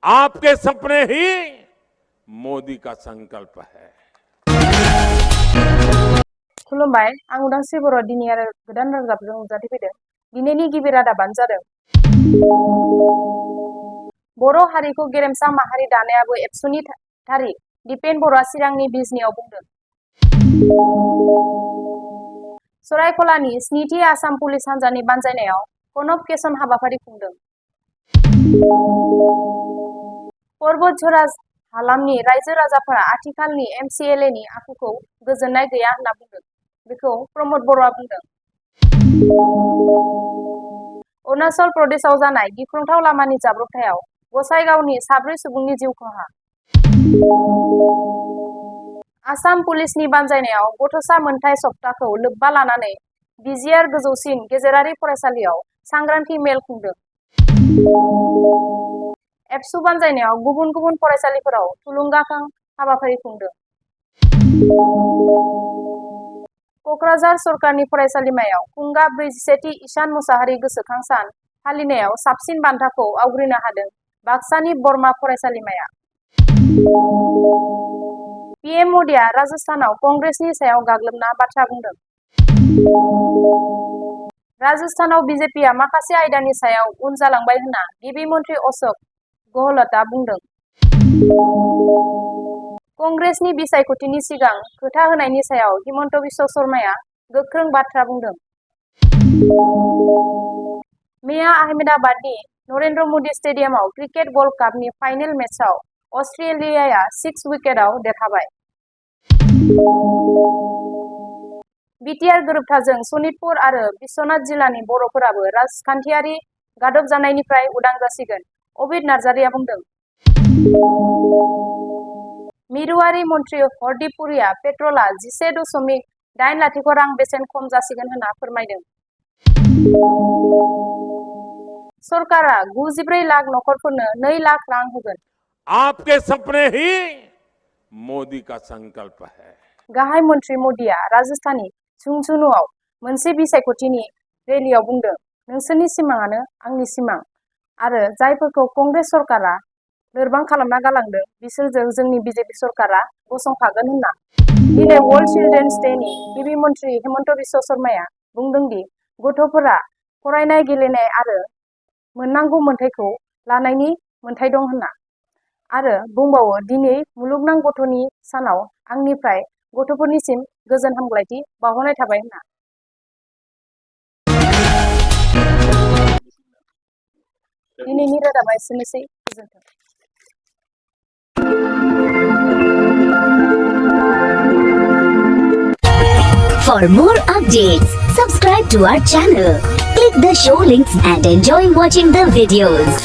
आपके सपने ही मोदी का संकल्प है। खुलुमबाय आं उदांस्रि बर' दिनै आरो गोदान रादाबजों नुजाथिफैदों। दिनैनि गिबि रादाबानो जादों बर' हारिखौ गेरेमसा माहारि दानायाबो एबसुनि थारिख दिपेन बर'आ चिरांनि बिजनियाव बुंदों। सरायखलानि 7थि आसाम पुलिस हान्जानि बानजायनायाव कनभकेसन हाबाफारि खुंदों। पर्बतझरा हालामनि रायजो राजाफोरा आथिखालनि MCLA नि आखुखौ गोजोननाय गैया होनना बुंदों। बेखौ प्रमद बर'आ बुंदों। अरुणाचल प्रदेशआव जानाय गिख्रंथाव लामानि जाब्रबथायाव गसाइगावनि 4 सुबुंनि जिउ खहा। आसाम पुलिसनि बानजायनायाव गथ'सा मोनथाय सप्ताखौ लोब्बा लानानै बिजिआर गोजौसिन गेजेरारि फरायसालियाव सांग्रांथि मेल खुंदों। एबसु बानजायनायाव गुबुन गुबुन फरायसालिफोराव थुलुंगाखां हाबाफारि खुंदों। कक्राझार सरकारनि फरायसालिमायाव खुंगा 41थि ईशान मुसाहारि गोसोखां सान फालिनायाव साबसिन बान्थाखौ आवग्रिनो हादों बाक्सानि बरमा फरायसालिमाया। PM मोदीआ राजस्थानाव कंग्रेसनि सायाव गाग्लोबना बाथ्रा बुंदों। राजस्थानाव BJPआ माखासे आयदानि सायाव उन जालांबाय होनना गिबि मन्त्रि अशोक गहलतआ बुंदों। कंग्रेसनि बिसायख'थिनि सिगां खोथा होनायनि सायाव हिमन्त बिश्व शर्माया गोख्रों बाथ्रा बुंदों। मैया आहमेदाबादनि नरेन्द्र मोदी स्टेडियामाव क्रिकेट वर्ल्ड कापनि फाइनेल मेचआव अस्ट्रेलियाया 6 उइकेटआव देरहाबाय। बिटिआर गोरोबथाजों सनितपुर आरो बिश्वनाथ जिल्लानि बर'फोराबो राजखान्थियारि गादबजानायनिफ्राय उदां जासिगोन अबिद नार्जारिया बुंदों। मिरुआरि मन्त्रि हरदीप पुरीआ पेट्रलआ 11.8 रां बेसेन खम जासिगोन होनना फोरमायदों। सरकारा 94 लाख नखरफोरनो 2 लाख रां होगोन। आपके सपने ही मोदी का संकल्प है। गाहाय मन्त्रि मोदीआ राजस्थाननि झुंझुनुआव मोनसे बिसायख'थिनि रेलियाव बुंदों, नोंसोरनि सिमाङानो आंनि सिमां आरो जायफोरखौ कंग्रेस सरकारा लोरबां खालामना गालांदों बिसोरजों जोंनि BJP सरकारा गसंफागोन होनना। दिनै वर्ल्ड चिल्ड्रेन्स डेनि गिबि मन्त्रि हिमन्त बिश्व शर्माया बुंदों दि गथ'फोरा फरायनाय गेलेनाय आरो मोननांगौ मोन्थाइखौ लानायनि मोन्थाइ दं होनना आरो बुंबावो दिनै मुलुगनां गथ'नि सानाव आंनिफ्राय गथ'फोरनिसिम गोजोन हामग्लायथि बावहरनाय थाबाय होनना। दिनैनि रादाबा एसेनोसै। गोजोन्थों। For more updates, subscribe to our channel, click the show links and enjoy watching the videos.